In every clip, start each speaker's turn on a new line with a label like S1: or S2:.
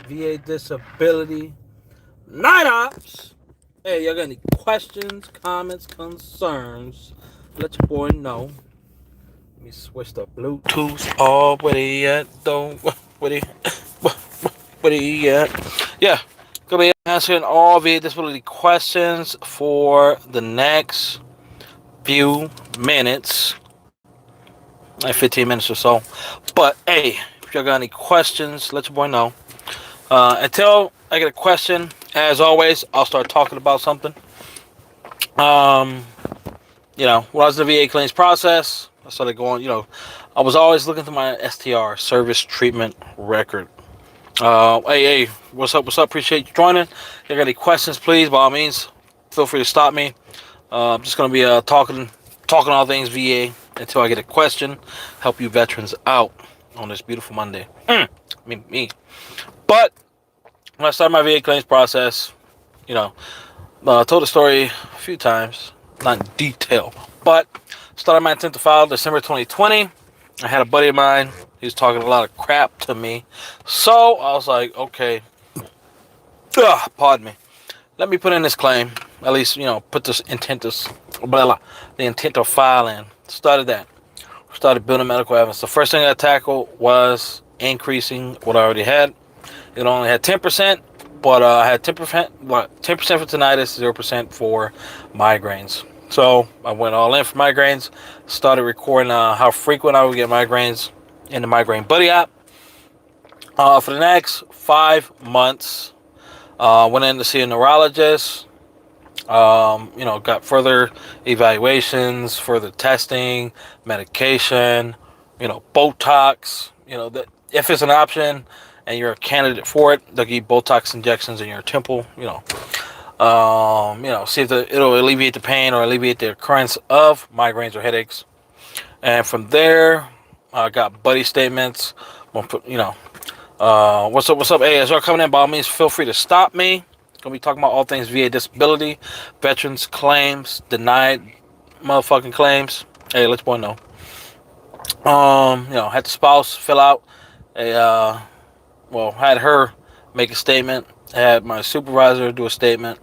S1: VA disability night ops. Hey, y'all got any questions, comments, concerns? Let your boy know. Let me switch the Bluetooth off. Where he at? Don't. Where he? Where he at? Yeah. Gonna be answering all VA disability questions for the next few minutes, like 15 minutes or so. But hey, if y'all got any questions, let your boy know. Until I get a question, as always, I'll start talking about something. Um, when I was in the VA claims process, I started going. I was always looking through my STR service treatment record. Hey, what's up? What's up? Appreciate you joining. If you got any questions, please, by all means, feel free to stop me. I'm just gonna be talking all things VA until I get a question. Help you veterans out on this beautiful Monday. Me. But when I started my VA claims process, you know, I told the story a few times, not in detail, but started my intent to file December 2020. I had a buddy of mine. He was talking a lot of crap to me. So I was like, okay, pardon me. Let me put in this claim. At least, put this the intent to file in. Started that. Started building medical evidence. The first thing I tackled was increasing what I already had. It only had 10%, but I had 10%, 10% for tinnitus, 0% for migraines. So I went all in for migraines. Started recording how frequent I would get migraines in the Migraine Buddy app. For the next 5 months, went in to see a neurologist. Got further evaluations, further testing, medication, Botox. That if it's an option and you're a candidate for it, they'll give you Botox injections in your temple. See if it'll alleviate the pain or alleviate the occurrence of migraines or headaches. And from there, I got buddy statements. What's up? What's up? Hey, as you're coming in, by all means, feel free to stop me. Gonna be talking about all things VA disability, veterans claims, denied motherfucking claims. Hey, let your boy know. Had the spouse fill out had her make a statement. Had my supervisor do a statement.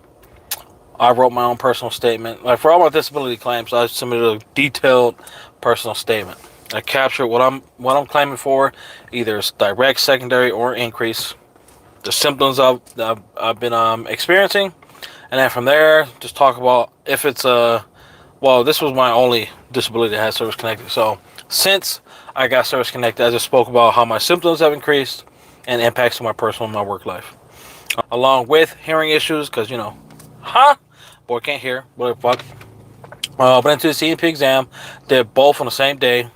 S1: I wrote my own personal statement. Like for all my disability claims, I submitted a detailed personal statement. I captured what I'm claiming for, either it's direct, secondary, or increase. The symptoms I've been experiencing, and then from there, just talk about if it's this was my only disability that had service connected. So since I got service connected, I just spoke about how my symptoms have increased and impacts on my personal and my work life, along with hearing issues, because boy can't hear, what the fuck. Went into the C&P exam, did both on the same day.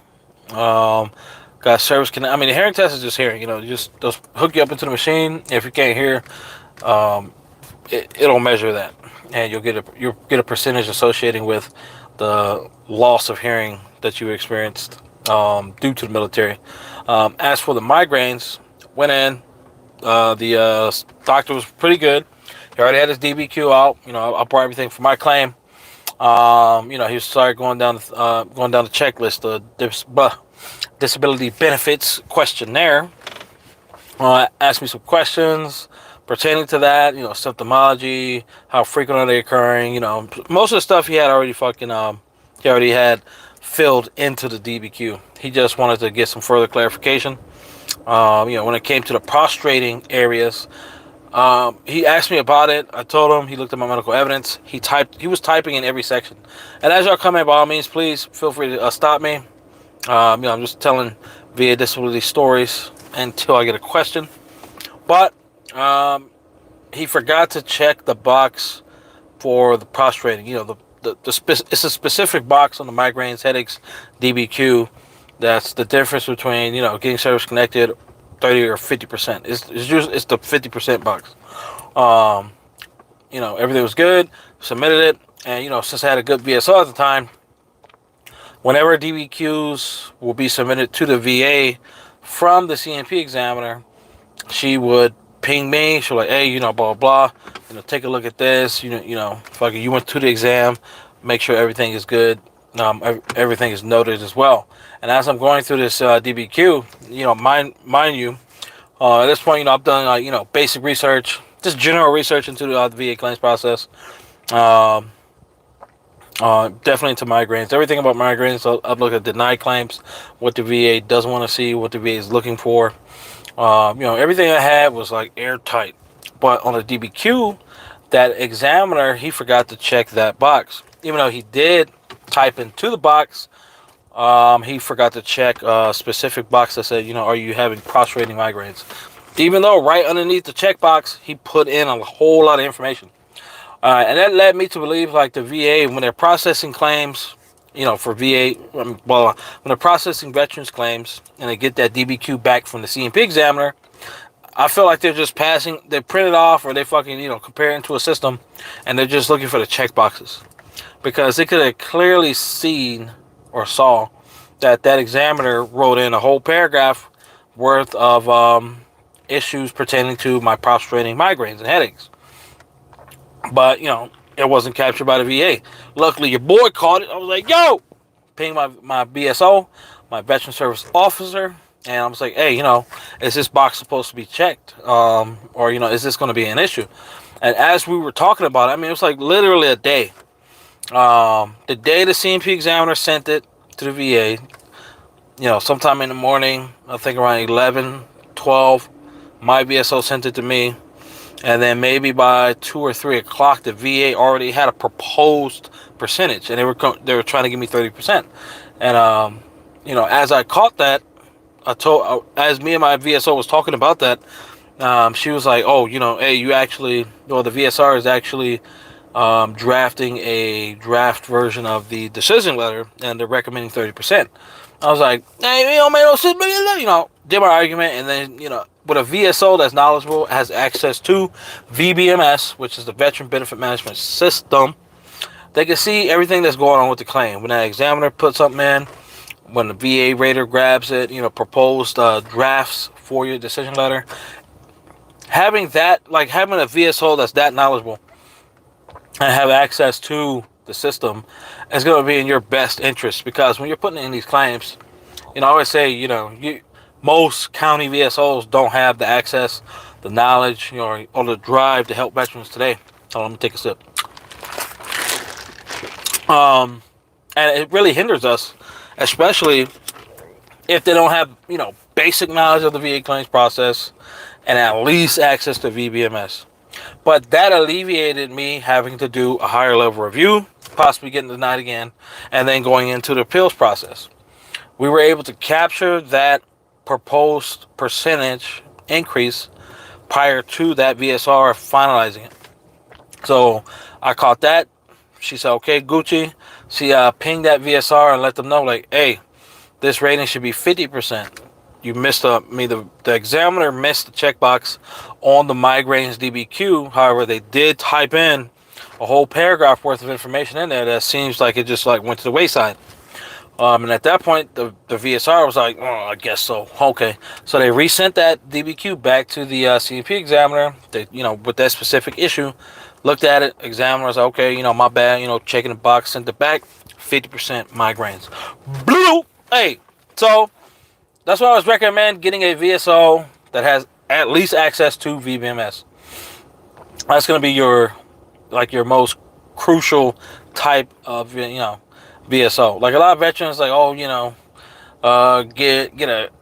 S1: Got service connect. I mean, the hearing test is just hearing. Just hook you up into the machine. If you can't hear, it'll measure that, and you'll get a percentage associating with the loss of hearing that you experienced due to the military. As for the migraines, went in. The doctor was pretty good. He already had his DBQ out. I brought everything for my claim. He started going down the checklist, the disability benefits questionnaire. Asked me some questions pertaining to that. Symptomology, how frequent are they occurring? Most of the stuff he already had filled into the DBQ. He just wanted to get some further clarification. When it came to the prostrating areas, he asked me about it. I told him. He looked at my medical evidence. He was typing in every section. And as y'all come in, by all means, please feel free to stop me. I'm just telling VA disability stories until I get a question. But he forgot to check the box for the prostrating. It's a specific box on the migraines, headaches, DBQ. That's the difference between getting service connected 30 or 50%. It's the 50% box. Everything was good. Submitted it, and since I had a good VSO at the time, whenever DBQs will be submitted to the VA from the C&P examiner, she would ping me. She was like, hey, blah blah blah. Take a look at this. You went to the exam. Make sure everything is good. Everything is noted as well. And as I'm going through this DBQ, mind you, At this point, I've done basic research, just general research into the VA claims process. Um, Definitely into migraines. Everything about migraines. I've looked at denied claims, what the VA doesn't want to see, what the VA is looking for. Everything I had was like airtight. But on the DBQ, that examiner, he forgot to check that box. Even though he did type into the box, he forgot to check a specific box that said, are you having prostrating migraines? Even though right underneath the checkbox, he put in a whole lot of information. And that led me to believe like the VA, when they're processing claims, for VA, when they're processing veterans claims and they get that DBQ back from the C&P examiner, I feel like they're just they print it off or they fucking, compare it into a system and they're just looking for the check boxes. Because they could have clearly seen or saw that examiner wrote in a whole paragraph worth of issues pertaining to my prostrating migraines and headaches. But, it wasn't captured by the VA. Luckily, your boy caught it. I was like, yo! Ping my BSO, my Veteran Service Officer, and I was like, hey, is this box supposed to be checked? Or, is this going to be an issue? And as we were talking about it, it was like literally a day. The day the C&P examiner sent it to the VA, sometime in the morning, I think around 11, 12, my BSO sent it to me. And then maybe by 2 or 3 o'clock, the VA already had a proposed percentage, and they were trying to give me 30%. And as I caught that, as me and my VSO was talking about that, she was like, "Oh, hey, the VSR is actually drafting a draft version of the decision letter, and they're recommending 30%." I was like, "Hey, you don't make no sense," did my argument, and then with a VSO that's knowledgeable, has access to VBMS, which is the Veteran Benefit Management System, they can see everything that's going on with the claim. When that examiner puts something in, when the VA rater grabs it, proposed drafts for your decision letter, having a VSO that's that knowledgeable and have access to the system is going to be in your best interest, because when you're putting in these claims, I always say, most county VSOs don't have the access, the knowledge, or the drive to help veterans today. So let me take a sip. And it really hinders us, especially if they don't have, basic knowledge of the VA claims process and at least access to VBMS. But that alleviated me having to do a higher level review, possibly getting denied again, and then going into the appeals process. We were able to capture that proposed percentage increase prior to that VSR finalizing it. So I caught that. She said, okay, Gucci. She pinged that VSR and let them know, like, hey, this rating should be 50%. You missed the examiner missed the checkbox on the migraines DBQ. However, they did type in a whole paragraph worth of information in there that seems like it just went to the wayside. And at that point, the VSR was like, oh, I guess so. Okay. So they resent that DBQ back to the C&P examiner. They, with that specific issue, looked at it. Examiner was like, okay, my bad, checking the box, sent it back. 50% migraines. Blue! Hey, so that's why I was recommend getting a VSO that has at least access to VBMS. That's going to be your most crucial type of, VSO. Like a lot of veterans, like, oh, get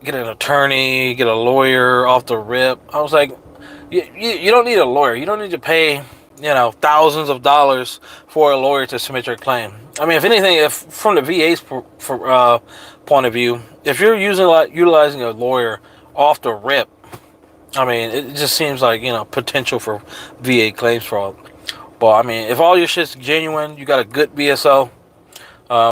S1: an attorney, get a lawyer off the rip. I was like, you don't need a lawyer. You don't need to pay, thousands of dollars for a lawyer to submit your claim. If anything, if from the VA's point of view, if you're utilizing a lawyer off the rip, it just seems like, potential for VA claims fraud. But, if all your shit's genuine, you got a good VSO,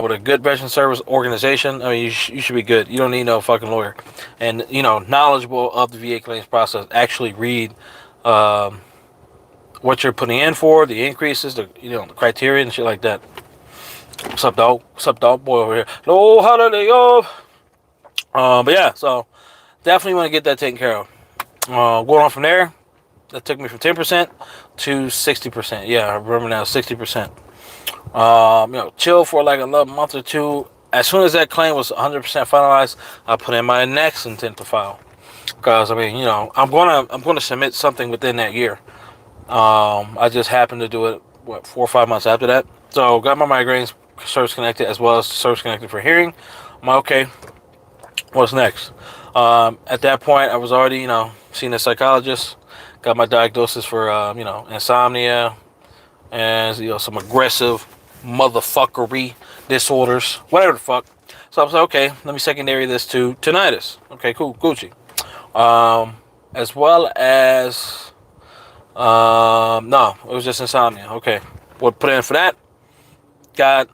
S1: with a good veteran service organization, you should be good. You don't need no fucking lawyer. And, knowledgeable of the VA claims process. Actually read what you're putting in for, the increases, the criteria and shit like that. What's up, dog? What's up, dog? Boy over here. Hello, holiday, yo. But yeah, so definitely want to get that taken care of. Going on from there, that took me from 10% to 60%. Yeah, I remember now, 60%. Chill for like another month or two. As soon as that claim was 100% finalized, I put in my next intent to file. because I mean, I'm gonna submit something within that year. I just happened to do it 4 or 5 months after that. So got my migraines service connected as well as service connected for hearing. I'm like, okay, what's next? At that point, I was already seeing a psychologist. Got my diagnosis for insomnia and some aggressive motherfuckery disorders, whatever the fuck. So I was like, okay, let me secondary this to tinnitus. Okay, cool, Gucci. As well as no, it was just insomnia. Okay, what put in for that? Got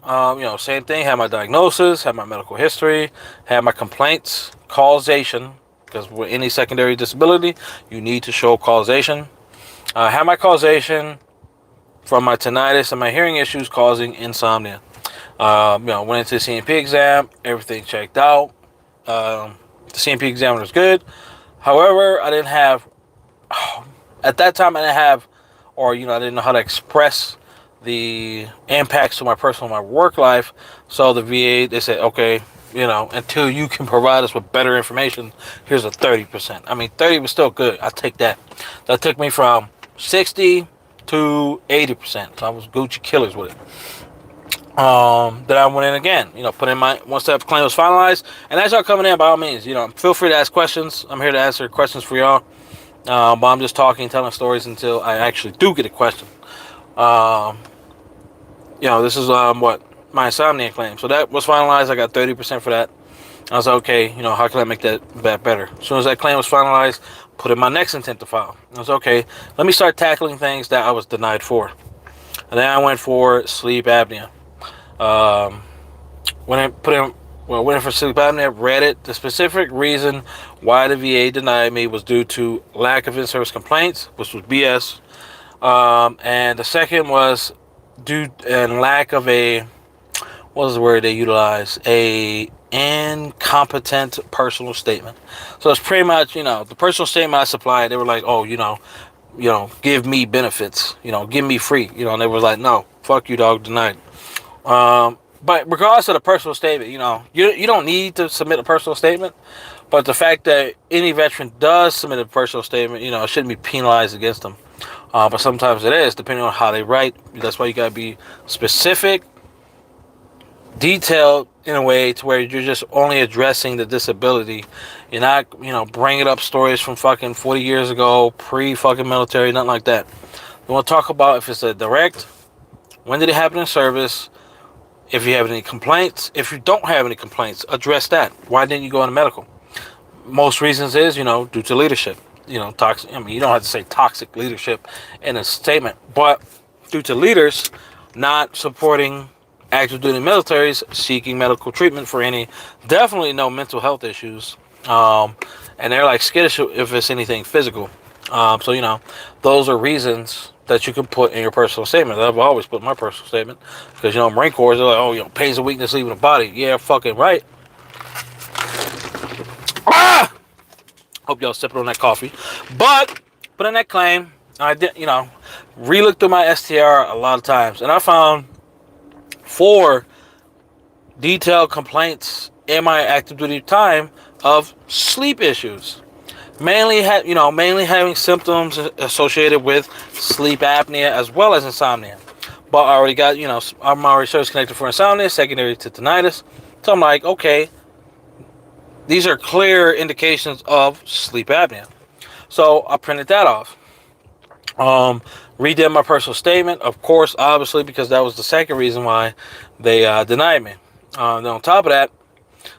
S1: same thing. Had my diagnosis, had my medical history, had my complaints, causation. Because with any secondary disability, you need to show causation. Had my causation from my tinnitus and my hearing issues causing insomnia. Went into the C&P exam, everything checked out. The C&P exam was good. However, I didn't have, at that time, I didn't have, or, I didn't know how to express the impacts to my personal and my work life. So the VA, they said, okay, until you can provide us with better information, here's a 30%. I mean, 30 was still good. I take that. That took me from 60 to 80%. So I was Gucci killers with it. Then I went in again, put in my once that claim was finalized. And as y'all coming in, by all means, feel free to ask questions. I'm here to answer questions for y'all. But I'm just talking, telling stories until I actually do get a question. This is what my insomnia claim. So that was finalized. I got 30% for that. I was like, okay, how can I make that better? As soon as that claim was finalized, put in my next intent to file. I was okay. Let me start tackling things that I was denied for. And then I went for sleep apnea. When I went in for sleep apnea, read it. The specific reason why the VA denied me was due to lack of in-service complaints, which was BS. And the second was due and lack of what was the word they utilized? A incompetent personal statement. So it's pretty much, the personal statement I supplied, they were like, oh, give me benefits, give me free, and they were like, no, fuck you, dog, denied. But regardless of the personal statement, you don't need to submit a personal statement. But the fact that any veteran does submit a personal statement, it shouldn't be penalized against them. But sometimes it is, depending on how they write. That's why you gotta be specific, detailed in a way to where you're just only addressing the disability. You're not, bringing up stories from fucking 40 years ago, pre-fucking military, nothing like that. You want to talk about if it's a direct, when did it happen in service, if you have any complaints. If you don't have any complaints, address that. Why didn't you go into medical? Most reasons is, due to leadership. Toxic. I mean, you don't have to say toxic leadership in a statement, but due to leaders not supporting active duty militaries seeking medical treatment for any, definitely no mental health issues. And they're like skittish if it's anything physical. So, those are reasons that you can put in your personal statement. I've always put my personal statement because, Marine Corps, they're like, oh, pains and weakness leaving the body. Yeah, fucking right. Ah! Hope y'all sipping on that coffee. But put in that claim, I did, re-looked through my STR a lot of times, and I found 4 detailed complaints in my active duty time of sleep issues. Mainly having symptoms associated with sleep apnea as well as insomnia. But I already got, I'm already service connected for insomnia, secondary to tinnitus. So I'm like, okay, these are clear indications of sleep apnea. So I printed that off. Redid my personal statement, of course, obviously, because that was the second reason why they denied me. Then on top of that,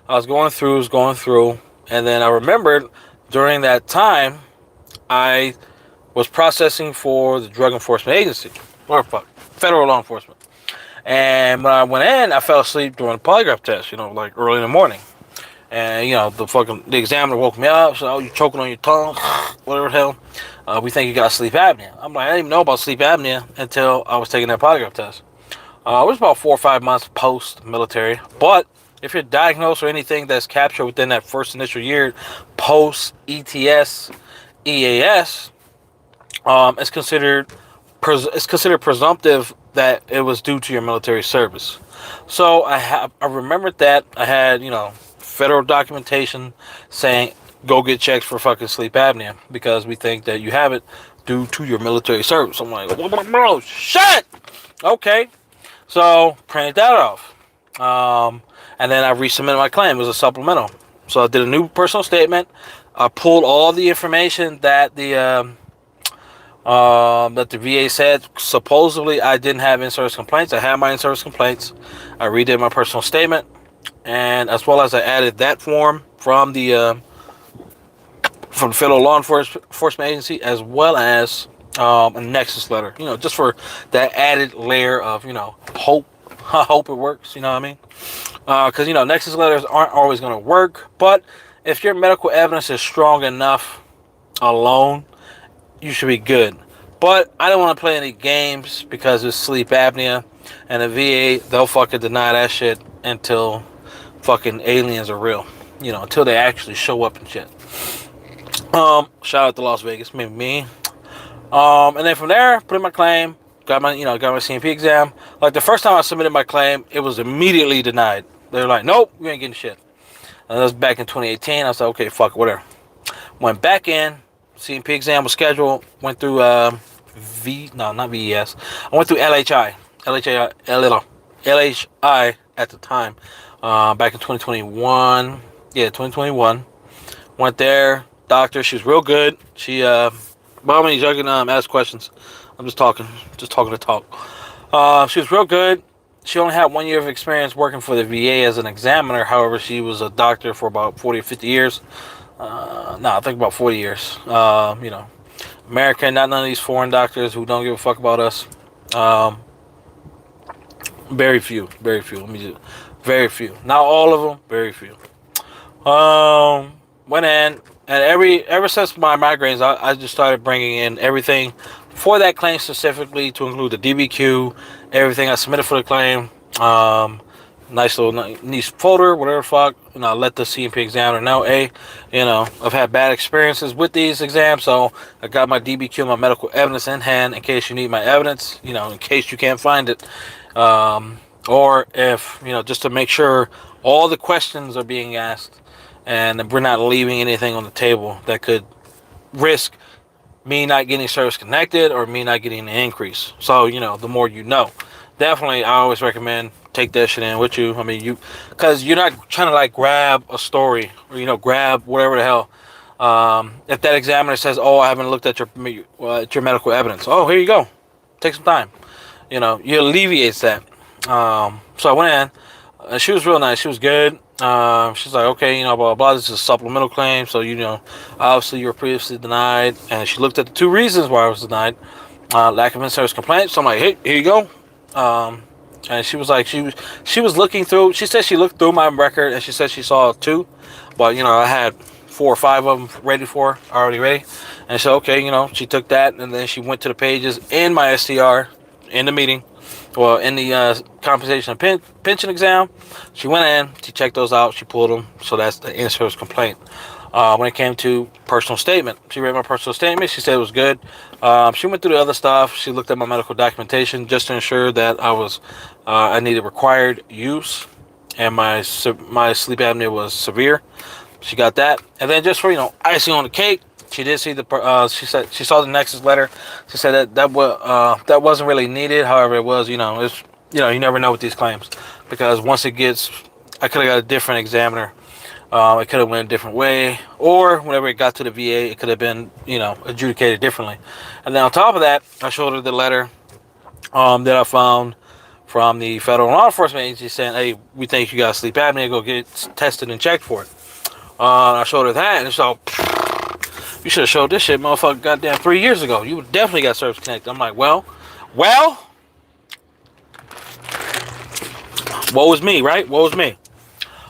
S1: I was going through, and then I remembered during that time, I was processing for the Drug Enforcement Agency, or federal law enforcement. And when I went in, I fell asleep during the polygraph test, like early in the morning. And, the examiner woke me up, said, oh, you're choking on your tongue, whatever the hell. We think you got sleep apnea. I'm like, I didn't even know about sleep apnea until I was taking that polygraph test. It was about 4 or 5 months post-military. But if you're diagnosed or anything that's captured within that first initial year, post-ETS, EAS, it's considered presumptive that it was due to your military service. So I remembered that I had, federal documentation saying go get checks for fucking sleep apnea because we think that you have it due to your military service. I'm like, oh, shit! Okay. So, printed that off. And then I resubmitted my claim. It was a supplemental. So I did a new personal statement. I pulled all the information that the VA said. Supposedly, I didn't have in-service complaints. I had my in-service complaints. I redid my personal statement, and as well as I added that form from the federal law enforcement agency, as well as a nexus letter. Just for that added layer of hope. I hope it works. You know what I mean? Because nexus letters aren't always going to work, but if your medical evidence is strong enough alone, you should be good. But I don't want to play any games because it's sleep apnea, and the VA, they'll fucking deny that shit until fucking aliens are real. Until they actually show up and shit. Shout out to Las Vegas, maybe me. And then from there, put in my claim, got my C&P exam. Like the first time I submitted my claim, it was immediately denied. They were like, nope, you ain't getting shit. And that was back in 2018. I was like, okay, fuck, whatever. Went back in. C&P exam was scheduled. Went through not VES. I went through LHI at the time. Back in 2021. Yeah, 2021. Went there. Doctor, she was real good. She by me, you can ask questions. I'm just talking to talk. She was real good. She only had 1 year of experience working for the VA as an examiner. However, she was a doctor for about 40 or 50 years. I think about 40 years. American, not none of these foreign doctors who don't give a fuck about us. Very few. Very few. Not all of them. Very few. Went in, and ever since my migraines, I just started bringing in everything for that claim specifically to include the DBQ, everything I submitted for the claim. Nice little nice folder, whatever the fuck. Let the C&P examiner know, hey, I've had bad experiences with these exams, so I got my DBQ, my medical evidence in hand in case you need my evidence, in case you can't find it. Or if, just to make sure all the questions are being asked and we're not leaving anything on the table that could risk me not getting service connected or me not getting an increase. So, the more you know. Definitely, I always recommend take that shit in with you. I mean, because you're not trying to like grab a story or, grab whatever the hell. If that examiner says, oh, I haven't looked at your medical evidence. Oh, here you go. Take some time. You alleviates that. So I went in. She was real nice. She was good. She's like, okay, blah, blah, blah. This is a supplemental claim. So, obviously you were previously denied. And she looked at the two reasons why I was denied. Lack of in-service complaints. So I'm like, hey, here you go. And she was like, she was looking through. She said she looked through my record and she said she saw 2. But, I had 4 or 5 of them already ready. And so, okay, she took that and then she went to the pages in my STR in the meeting. Well, in the compensation and pension exam, she went in, she checked those out, she pulled them. So that's the in-service complaint. When it came to personal statement, she read my personal statement. She said it was good. She went through the other stuff. She looked at my medical documentation just to ensure that I needed required use, and my sleep apnea was severe. She got that, and then just for icing on the cake, she did see she said she saw the nexus letter. She said that wasn't really needed. However, it was it's you never know with these claims because once it gets, I could have got a different examiner. It could have went a different way, or whenever it got to the VA, it could have been, adjudicated differently. And then on top of that, I showed her the letter that I found from the federal law enforcement agency saying, hey, we think you got sleep apnea, go get tested and checked for it. I showed her that, and so, you should have showed this shit, motherfucker, goddamn 3 years ago. You definitely got service connected. I'm like, well, woe was me, right? Woe was me.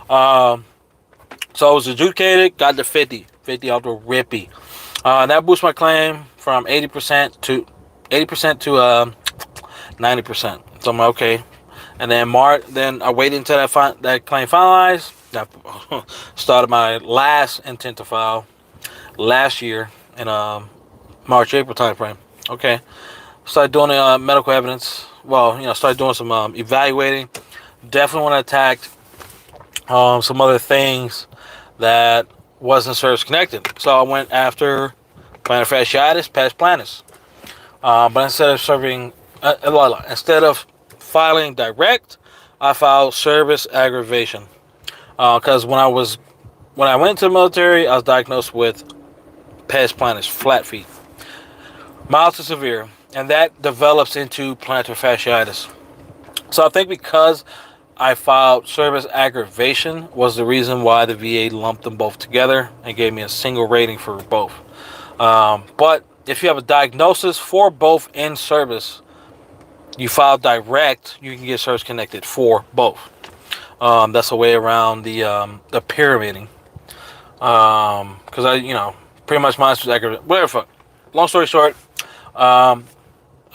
S1: So I was adjudicated, got the 50 out the rippy. That boosted my claim from 80% to 90%. So I'm like, okay. And then I waited until that claim finalized. That started my last intent to file last year in March, April timeframe. Okay. Started doing medical evidence. Well, started doing some evaluating. Definitely want to attack some other things that wasn't service connected. So I went after plantar fasciitis, pes planus. But instead of filing direct, I filed service aggravation. Because when I went to the military, I was diagnosed with pes planus, flat feet, mild to severe, and that develops into plantar fasciitis. So I think because I filed service aggravation was the reason why the VA lumped them both together and gave me a single rating for both. But if you have a diagnosis for both in service, you file direct, you can get service connected for both. That's a way around the pyramiding. Because pretty much mine was aggravated. Whatever. Fuck. Long story short, I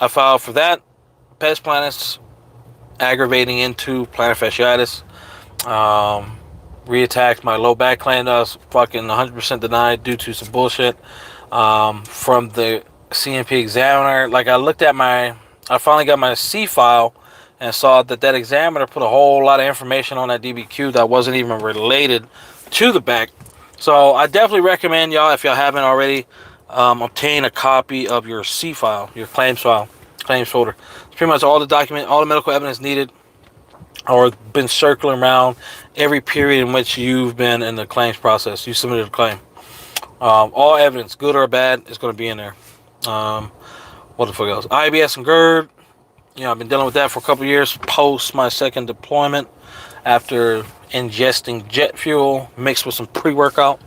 S1: filed for that. Pes planus aggravating into plantar fasciitis. Reattacked my low back claim that I was fucking 100% denied due to some bullshit from the C&P examiner. Like I finally got my C file and saw that examiner put a whole lot of information on that DBQ that wasn't even related to the back. So I definitely recommend y'all, if y'all haven't already, obtain a copy of your C file, your claims folder. It's pretty much all the medical evidence needed or been circling around every period in which you've been in the claims process. You submitted a claim. All evidence, good or bad, is going to be in there. What the fuck else? IBS and GERD. I've been dealing with that for a couple of years post my second deployment after ingesting jet fuel mixed with some pre-workout.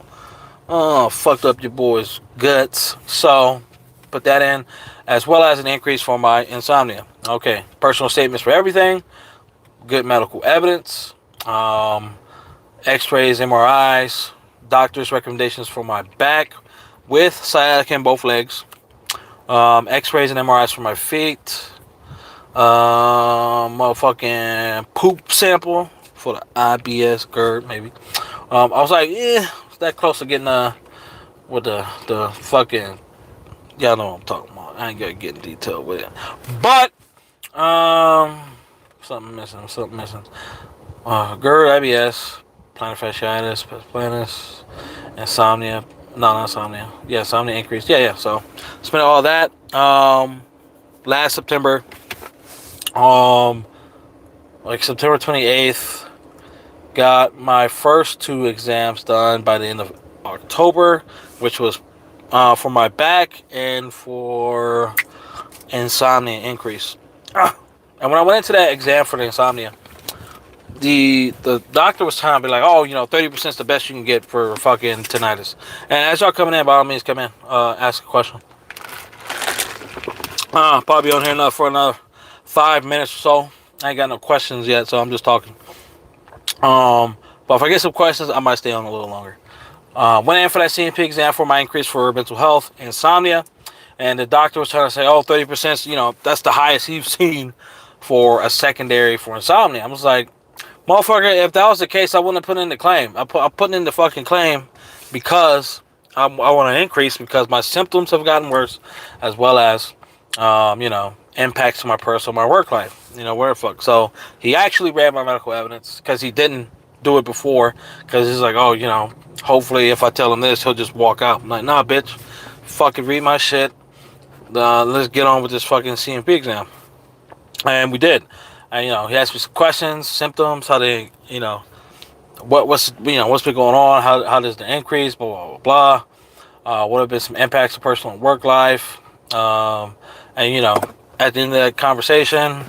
S1: Fucked up your boy's guts. So, put that in, as well as an increase for my insomnia. Okay, personal statements for everything. Good medical evidence. X-rays, MRIs, doctor's recommendations for my back with sciatica in both legs. X-rays and MRIs for my feet. Motherfucking poop sample for the IBS GERD, maybe. I was like, it's that close to getting with the fucking, y'all know what I'm talking about. I ain't gonna get in detail with it, but something missing. GERD, IBS, plantar fasciitis, pes planus, insomnia. No, not insomnia. Yeah, insomnia increased. Yeah. So spent all that. Last September. Like September 28th, got my first 2 exams done by the end of October, which was for my back and for insomnia increase. And when I went into that exam for the insomnia, the doctor was trying to be like, 30% is the best you can get for fucking tinnitus. And as y'all coming in, by all means, come in, ask a question. Probably on here enough for another 5 minutes or so. I ain't got no questions yet, so I'm just talking. But if I get some questions, I might stay on a little longer. Went in for that C&P exam for my increase for mental health, insomnia, and the doctor was trying to say, 30%, that's the highest he's seen for a secondary for insomnia. I was like, motherfucker, if that was the case, I wouldn't have put in the claim. I'm putting in the fucking claim because I want an increase because my symptoms have gotten worse, as well as, impacts to my personal, my work life. Where the fuck. So he actually read my medical evidence because he didn't do it before. Because he's like, hopefully if I tell him this, he'll just walk out. I'm like, nah, bitch, fucking read my shit. Let's get on with this fucking C&P exam. And we did. And he asked me some questions, symptoms, how they, what's been going on, how does the increase, blah blah blah. What have been some impacts to personal and work life. And at the end of that conversation,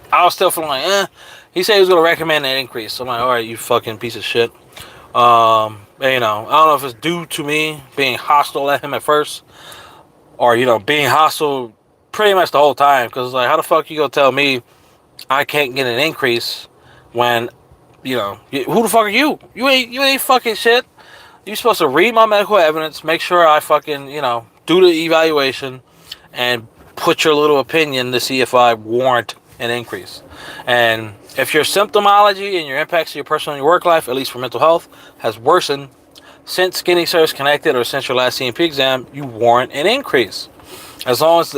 S1: I was still feeling like, He said he was going to recommend an increase. So I'm like, all right, you fucking piece of shit. And, I don't know if it's due to me being hostile at him at first, or, being hostile pretty much the whole time. Because it's like, how the fuck you going to tell me I can't get an increase when, who the fuck are you? You ain't fucking shit. You're supposed to read my medical evidence, make sure I fucking, do the evaluation, and put your little opinion to see if I warrant an increase. And if your symptomology and your impacts to your personal and your work life, at least for mental health, has worsened since getting service connected or since your last C&P exam, you warrant an increase. As long as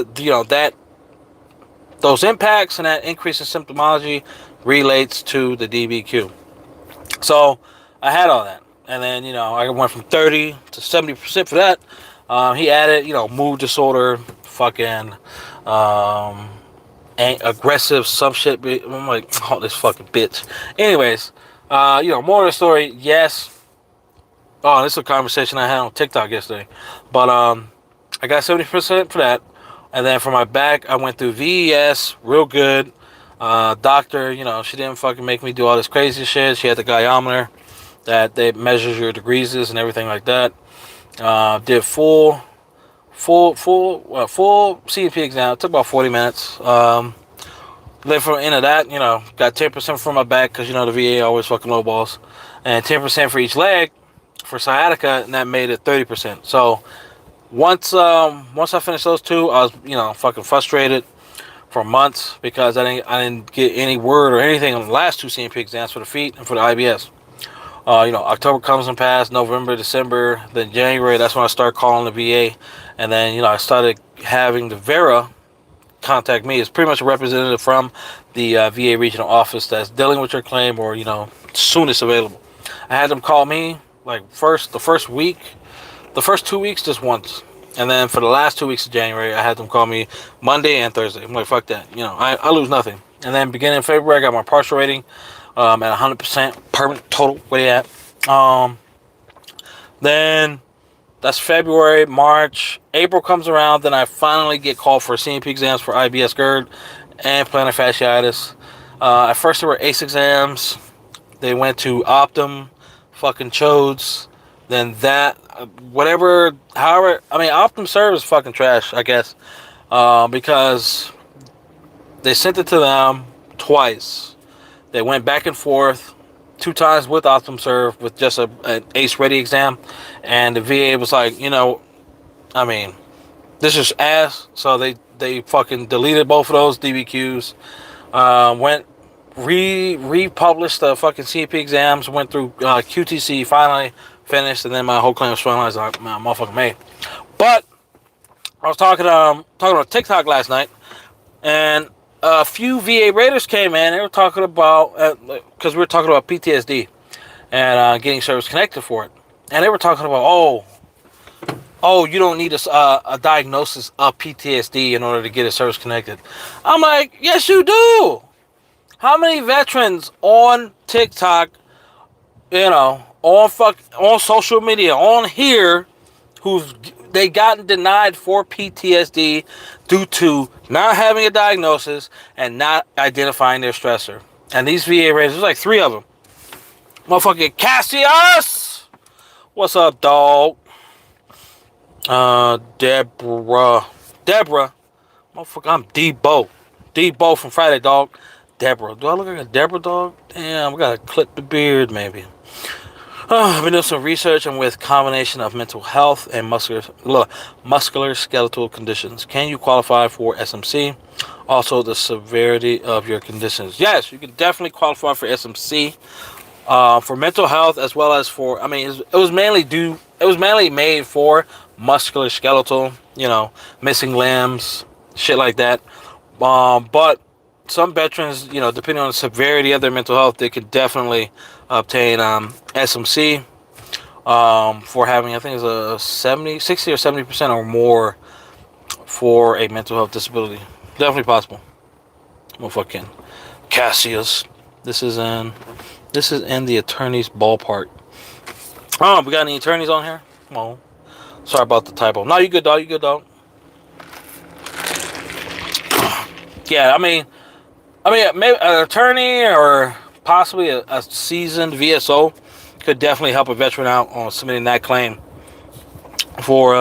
S1: those impacts and that increase in symptomology relates to the DBQ. So I had all that. and then I went from 30 to 70% for that. He added mood disorder, fucking aggressive some shit. I'm like, oh, this fucking bitch. Anyways, more of the story. Yes. Oh, this is a conversation I had on TikTok yesterday, but I got 70% for that, and then for my back, I went through VES, real good. Doctor, she didn't fucking make me do all this crazy shit. She had the gyometer that they measures your degrees and everything like that. Did full C&P exam. It took about 40 minutes. Then from into that, got 10% for my back because the VA always fucking low balls, and 10% for each leg for sciatica, and that made it 30%. So once I finished those two, I was fucking frustrated for months because I didn't get any word or anything on the last two C&P exams for the feet and for the IBS. October comes and passes, November, December, then January. That's when I started calling the VA, and then I started having the Vera contact me. It's pretty much a representative from the VA regional office that's dealing with your claim, or soonest available. I had them call me like the first 2 weeks just once, and then for the last 2 weeks of January, I had them call me Monday and Thursday. I'm like, fuck that, I lose nothing. And then beginning in February, I got my partial rating at 100% permanent total. Where you at? Then that's February, March, April comes around. Then I finally get called for C&P exams for IBS GERD and plantar fasciitis. At first, there were ACE exams. They went to Optum, fucking chodes. Then that, however, Optum Serve is fucking trash, I guess, because they sent it to them twice. They went back and forth 2 times with Optum Serve with just an ACE ready exam, and the VA was like, this is ass. So they fucking deleted both of those DBQs. Went republished the fucking C&P exams. Went through QTC, finally finished, and then my whole claim was finalized. Like, man, motherfucking made. But I was talking on TikTok last night, and a few VA Raiders came in. They were talking about, because we were talking about PTSD and getting service connected for it, and they were talking about, you don't need a diagnosis of PTSD in order to get a service connected. I'm like, yes, you do. How many veterans on TikTok, on social media, on here, they gotten denied for PTSD due to not having a diagnosis and not identifying their stressor? And these VA Raiders, there's like 3 of them. Motherfucking Cassius! What's up, dog? Deborah. Motherfucker, I'm D-Bo. D-Bo from Friday, dog. Deborah. Do I look like a Deborah, dog? Damn, I gotta clip the beard, maybe. I've been doing some research and with combination of mental health and muscular skeletal conditions. Can you qualify for SMC? Also, the severity of your conditions. Yes, you can definitely qualify for SMC. For mental health as well as for, it was mainly made for muscular skeletal, missing limbs, shit like that. But some veterans, depending on the severity of their mental health, they could definitely obtain SMC for having, I think it's a 60 or 70% or more for a mental health disability. Definitely possible. Motherfucking Cassius. This is in the attorney's ballpark. We got any attorneys on here? Come on. Sorry about the typo. No, you good, dog. Yeah, maybe an attorney or possibly a seasoned VSO could definitely help a veteran out on submitting that claim for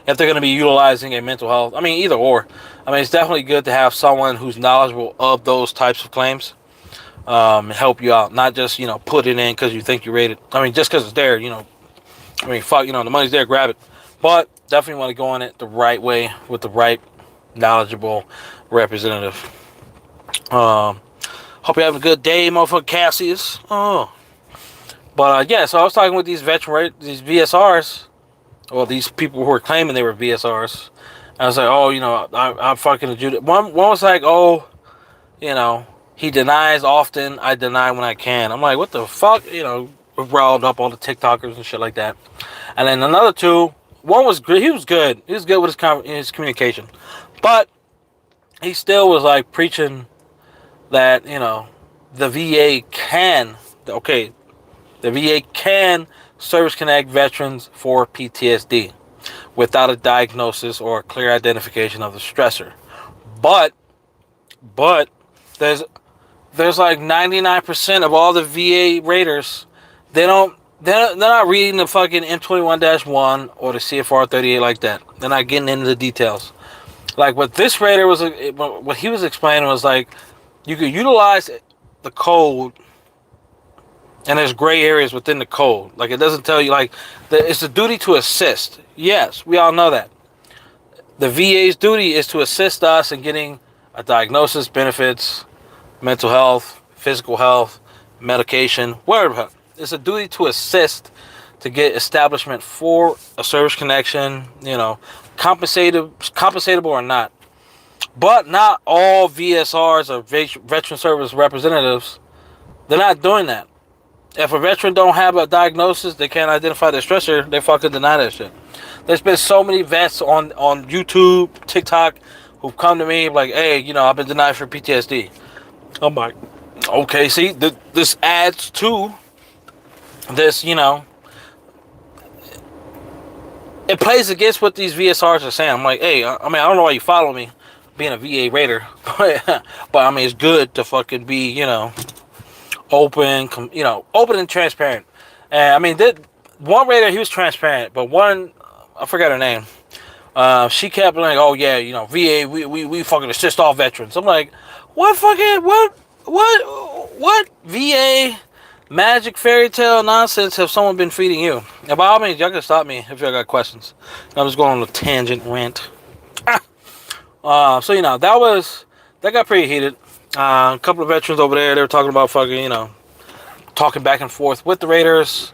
S1: if they're going to be utilizing a mental health. Either or. It's definitely good to have someone who's knowledgeable of those types of claims help you out, not just put it in because you think you rated. Just because it's there, fuck, the money's there, grab it. But definitely want to go on it the right way with the right knowledgeable representative. Hope you're having a good day, motherfucker Cassius. But so I was talking with these these VSRs, or these people who were claiming they were VSRs. I was like, I'm fucking adjudicated. One was like, he denies often, I deny when I can. I'm like, what the fuck? riled up all the TikTokers and shit like that. And then another two, one was good. He was good. He was good with his communication, but he still was like preaching that the VA can the VA can service connect veterans for PTSD without a diagnosis or a clear identification of the stressor. But there's like 99% of all the VA raters, they're not reading the fucking M21-1 or the CFR 38 like that. They're not getting into the details. Like what this rater was, what he was explaining was like, you could utilize the code, and there's gray areas within the code. Like it doesn't tell you like it's a duty to assist. Yes, we all know that. The VA's duty is to assist us in getting a diagnosis, benefits, mental health, physical health, medication, whatever. It's a duty to assist to get establishment for a service connection, compensatable or not. But not all VSRs or veteran service representatives, they're not doing that. If a veteran don't have a diagnosis, they can't identify their stressor, they fucking deny that shit. There's been so many vets on YouTube, TikTok, who've come to me like, hey, I've been denied for PTSD. I'm like, okay, see, this adds to this, it plays against what these VSRs are saying. I'm like, hey, I don't know why you follow me, being a VA raider, but it's good to fucking be, open, open and transparent. And one raider, he was transparent, but one, I forgot her name. She kept like, oh yeah, VA, we fucking assist all veterans. I'm like, what VA magic fairy tale nonsense have someone been feeding you? And by all means, y'all can stop me if y'all got questions. I'm just going on a tangent rant. So that got pretty heated. A couple of veterans over there, they were talking about fucking, talking back and forth with the raiders.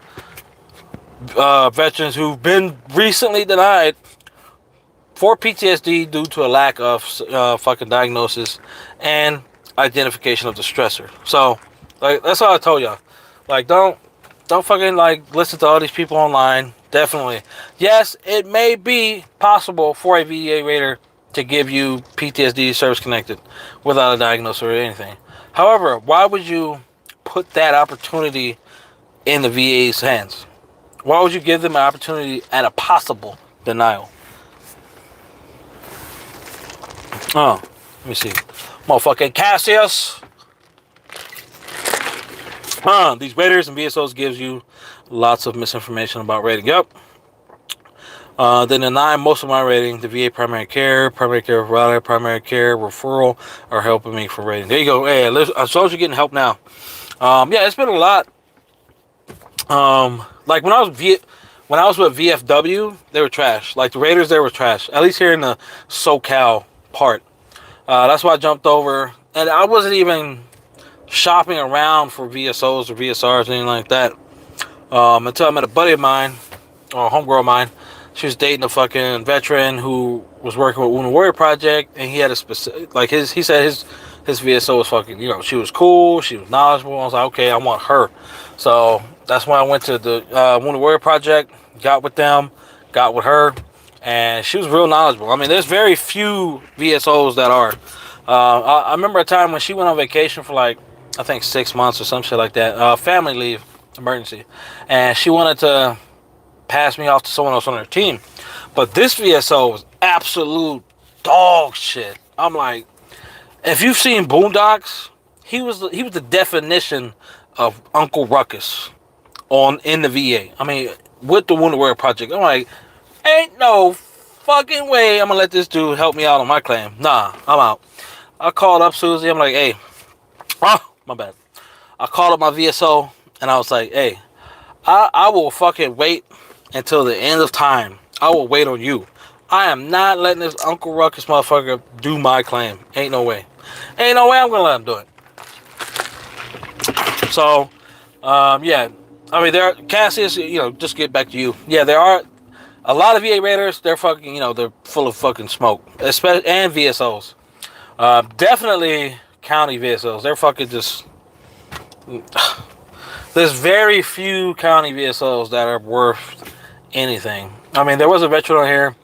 S1: Veterans who've been recently denied for PTSD due to a lack of fucking diagnosis and identification of the stressor. So, like, that's all I told y'all. Like, don't fucking like listen to all these people online. Definitely, yes, it may be possible for a VA raider to give you PTSD service connected without a diagnosis or anything. However, why would you put that opportunity in the VA's hands? Why would you give them an opportunity at a possible denial? Oh, let me see. Motherfucking Cassius. These raters and VSOs gives you lots of misinformation about rating. Yep. They deny most of my rating. The VA primary care provider, primary care referral are helping me for rating. There you go. Hey, as long as you're getting help now. Yeah, it's been a lot. Like when I was with VFW, they were trash. Like the Raiders, they were trash. At least here in the SoCal part. That's why I jumped over, and I wasn't even shopping around for VSOs or VSRs or anything like that. Until I met a buddy of mine, or a homegirl of mine. She was dating a fucking veteran who was working with Wounded Warrior Project, and he had a specific, like he said his VSO was fucking, she was cool, she was knowledgeable. I was like, okay, I want her. So that's when I went to the Wounded Warrior Project, got with them, got with her, and she was real knowledgeable. There's very few VSOs that are. I remember a time when she went on vacation for like, I think 6 months or some shit like that, family leave, emergency, and she wanted to pass me off to someone else on her team. But this VSO was absolute dog shit. I'm like, if you've seen Boondocks, he was the definition of Uncle Ruckus in the VA. With the Wounded Warrior Project. I'm like, ain't no fucking way I'm gonna let this dude help me out on my claim. Nah, I'm out. I called up Susie. I'm like, hey, my bad. I called up my VSO and I was like, hey, I will fucking wait until the end of time. I will wait on you. I am not letting this Uncle Ruckus motherfucker do my claim. Ain't no way. Ain't no way I'm gonna let him do it. So, yeah. There are Cassius, just get back to you. Yeah, there are a lot of VA raiders. They're fucking, they're full of fucking smoke, especially and VSOs. Definitely county VSOs. They're fucking just. There's very few county VSOs that are worth anything. I mean, there was a veteran on here,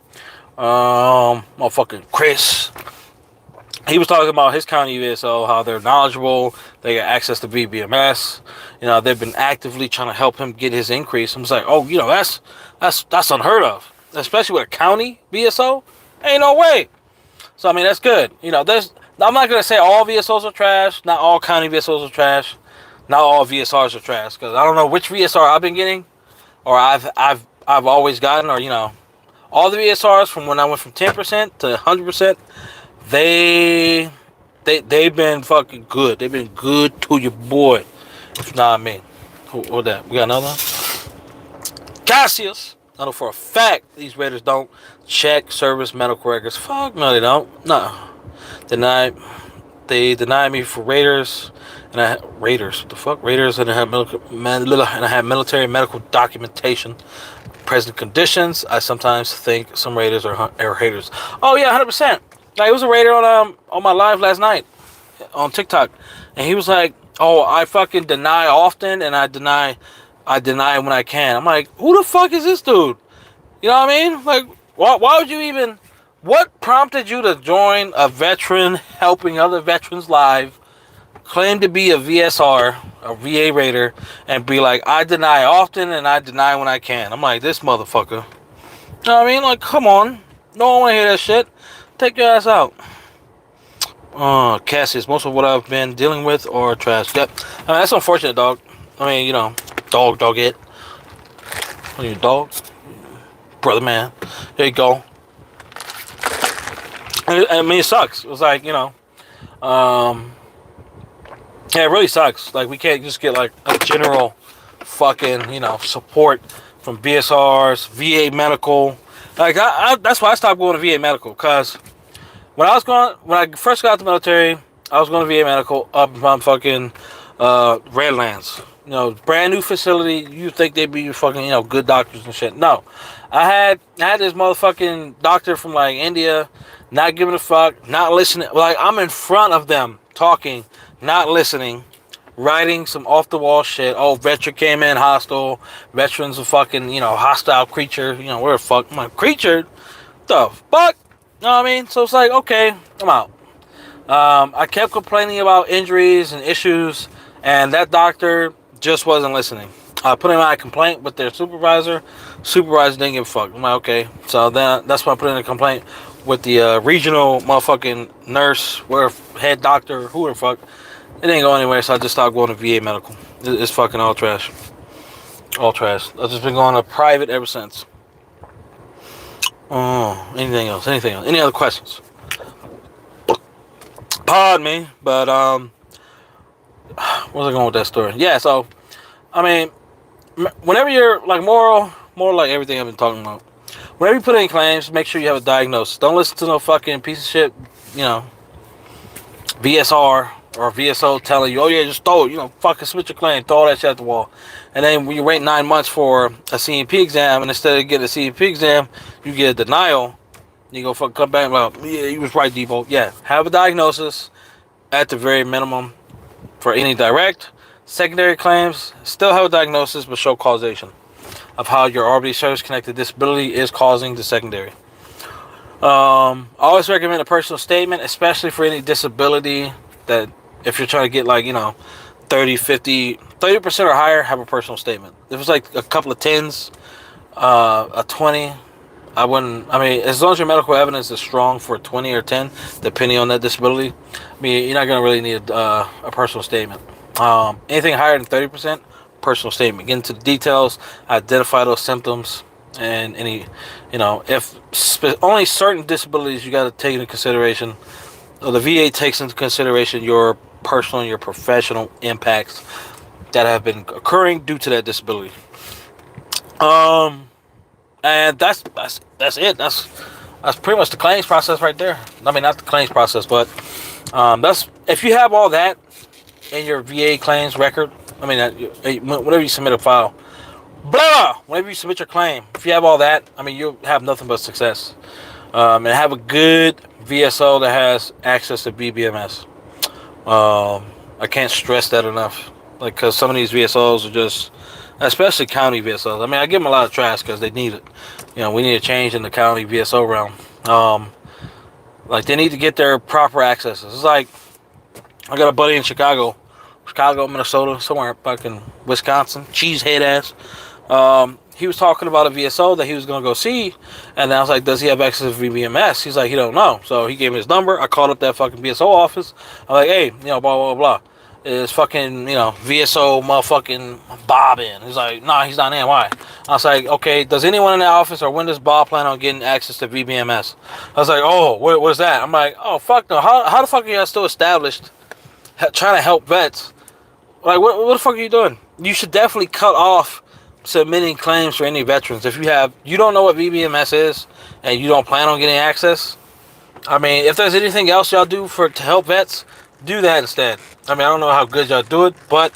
S1: motherfucking Chris. He was talking about his county VSO, how they're knowledgeable, they got access to BBMS. You know, they've been actively trying to help him get his increase. I'm just like, oh, you know, that's unheard of, especially with a county VSO. Ain't no way. So I mean, that's good. You know, I'm not gonna say all VSOs are trash. Not all county VSOs are trash. Not all VSRs are trash, because I don't know which VSR I've been getting, or I've always gotten, or you know, all the VSRs from when I went from 10% to 100%. They've been fucking good. They've been good to your boy. If not me. Who that? We got another one? Cassius. I know for a fact these Raiders don't check service medical records. Fuck no, they don't. No. They denied me for Raiders. And I had Raiders. What the fuck? Raiders, and I had military medical documentation. Present conditions. I sometimes think some Raiders are haters. Oh yeah, 100%. Like, it was a Raider on my live last night on TikTok, and he was like, "Oh, I fucking deny often, and I deny when I can." I'm like, who the fuck is this dude? You know what I mean? Like, why would you even? What prompted you to join a veteran helping other veterans live, claim to be a VSR, a VA Raider, and be like, I deny often and I deny when I can? I'm like, this motherfucker. You know what I mean? Like, come on. No one want to hear that shit. Take your ass out. Cassius, most of what I've been dealing with are trash. Yep. I mean, that's unfortunate, dog. I mean, you know, dog it. What are you, dog? Brother, man. There you go. I mean, it sucks. It was like, you know, yeah, it really sucks. Like, we can't just get, like, a general fucking, you know, support from BSRs, VA medical. Like, that's why I stopped going to VA medical, because when I first got out the military, I was going to VA medical up from fucking Redlands. You know, brand new facility. You think they'd be fucking, you know, good doctors and shit. No. I had this motherfucking doctor from, like, India, not giving a fuck, not listening. Like, I'm in front of them talking, not listening, writing some off-the-wall shit. Oh, veteran came in hostile. Veteran's a fucking, you know, hostile creature. You know, where the fuck? I'm like, creature? The fuck? You know what I mean? So it's like, okay, I'm out. I kept complaining about injuries and issues, and that doctor just wasn't listening. I put in my complaint with their supervisor. Supervisor didn't give a fuck. I'm like, okay. So then that's why I put in a complaint with the regional motherfucking nurse, where head doctor, who the fuck. It didn't go anywhere, so I just stopped going to VA medical. It's fucking all trash. All trash. I've just been going to private ever since. Oh, anything else? Any other questions? Pardon me, but where's I going with that story? Yeah, so I mean, whenever you're like more like everything I've been talking about. Whenever you put in claims, make sure you have a diagnosis. Don't listen to no fucking piece of shit, you know, VSR or VSO telling you, oh yeah, just throw it, you know, fucking submit your claim, throw all that shit at the wall. And then when you wait 9 months for a C&P exam, and instead of getting a C&P exam, you get a denial, you go fucking come back and like, yeah, you was right, Debo. Yeah, have a diagnosis at the very minimum for any direct. Secondary claims, still have a diagnosis, but show causation of how your RBD service-connected disability is causing the secondary. I always recommend a personal statement, especially for any disability that if you're trying to get like, you know, 30% or higher, have a personal statement. If it's like a couple of 10s, a 20, I wouldn't, I mean, as long as your medical evidence is strong for 20 or 10, depending on that disability, I mean, you're not going to really need a personal statement. Anything higher than 30%, personal statement. Get into the details, identify those symptoms, and any, you know, if only certain disabilities you got to take into consideration. The VA takes into consideration your personal and your professional impacts that have been occurring due to that disability. And that's it. That's pretty much the claims process right there. I mean, not the claims process, but that's if you have all that in your VA claims record. I mean, whenever you submit a file, whenever you submit your claim, if you have all that, I mean, you'll have nothing but success. And have a good VSO that has access to BBMS. I can't stress that enough. Like, because some of these VSOs are just, especially county VSOs. I mean, I give them a lot of trash because they need it. You know, we need a change in the county VSO realm. Like, they need to get their proper accesses. It's like, I got a buddy in Chicago, Minnesota, somewhere fucking Wisconsin, cheesehead ass. He was talking about a VSO that he was going to go see, and I was like, does he have access to VBMS? He's like, he don't know. So he gave me his number. I called up that fucking VSO office. I'm like, hey, blah, blah, blah. Is fucking, VSO motherfucking Bob in? He's like, nah, he's not in. Why? I was like, okay, does anyone in the office or when does Bob plan on getting access to VBMS? I was like, oh, what is that? I'm like, oh, fuck no. How the fuck are you guys still established trying to help vets? Like, what the fuck are you doing? You should definitely cut off submitting claims for any veterans. If you don't know what VBMS is and you don't plan on getting access, I mean, if there's anything else y'all do to help vets, do that instead. I mean, I don't know how good y'all do it, but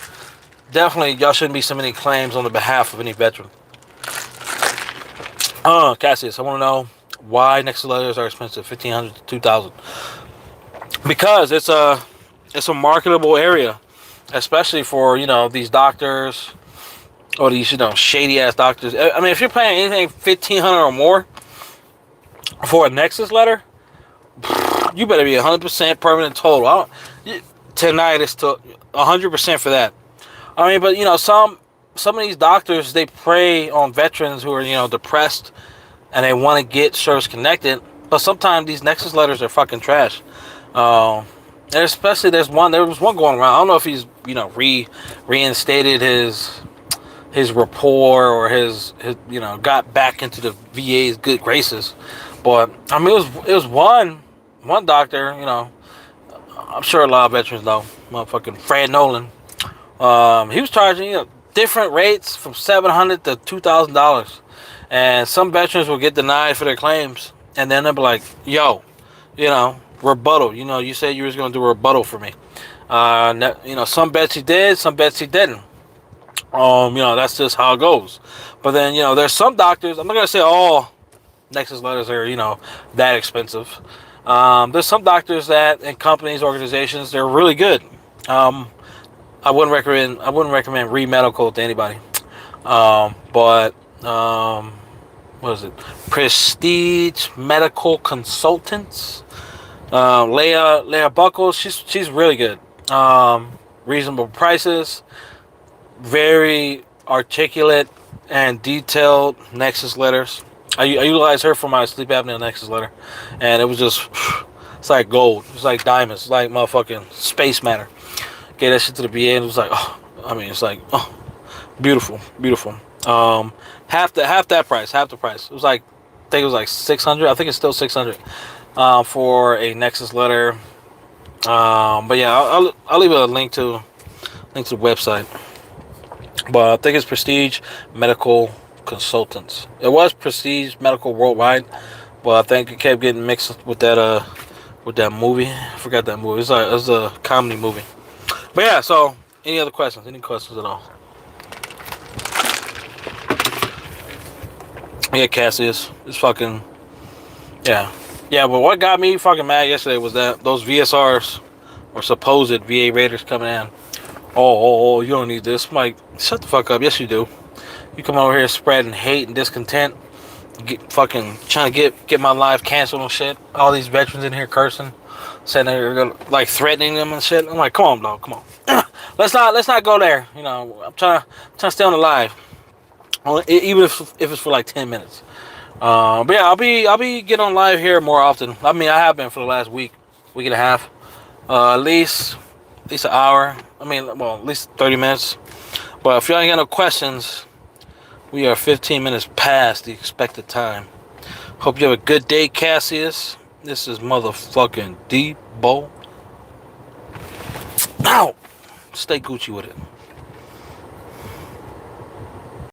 S1: definitely y'all shouldn't be submitting claims on the behalf of any veteran. Cassius, I want to know why Nexus letters are expensive, $1,500 to $2,000. Because it's a marketable area, especially for these doctors or these shady ass doctors. I mean, if you're paying anything $1,500 or more for a Nexus letter, you better be 100% permanent total. Tonight is to 100% for that. I mean, but some of these doctors, they prey on veterans who are depressed and they want to get service connected. But sometimes these Nexus letters are fucking trash. And especially there was one going around. I don't know if he's reinstated his rapport or his got back into the VA's good graces. But I mean, it was one doctor. I'm sure a lot of veterans know, motherfucking Fred Nolan. He was charging different rates from $700 to $2,000, and some veterans will get denied for their claims, and then they'll be like, "Yo, rebuttal. You said you was gonna do a rebuttal for me." Some bets he did, some bets he didn't. That's just how it goes. But then there's some doctors. I'm not gonna say all Nexus letters are that expensive. There's some doctors that in companies, organizations, they're really good. I wouldn't recommend re-medical to anybody. But what is it? Prestige Medical Consultants. Leah Buckles, she's really good. Reasonable prices, very articulate and detailed Nexus letters. I utilized her for my sleep apnea Nexus letter, and it was just, it's like gold. It's like diamonds. It's like motherfucking space matter. Gave that shit to the VA, and it was like, it's like, beautiful. Half the price. It was like, I think it was like $600. I think it's still $600 for a Nexus letter. But yeah, I'll leave a link to the website. But I think it's Prestige Medical Consultants. It was Prestige Medical Worldwide, but I think it kept getting mixed with that movie. I forgot that movie. It was a comedy movie. But yeah, so any other questions? Any questions at all? Yeah, Cassius. It's fucking yeah. But what got me fucking mad yesterday was that those VSRs or supposed VA raiders coming in. Oh, you don't need this. I'm like, shut the fuck up. Yes, you do. You come over here spreading hate and discontent, fucking trying to get my life canceled and shit. All these veterans in here cursing, saying they're like threatening them and shit. I'm like, come on, dog, come on. let's not go there. I'm trying to stay on the live, even if it's for like 10 minutes. But yeah, I'll be getting on live here more often. I mean, I have been for the last week and a half, at least an hour. I mean, well, at least 30 minutes. But if y'all ain't got no questions, we are 15 minutes past the expected time. Hope you have a good day, Cassius. This is motherfucking Debo. Ow! Stay Gucci with it.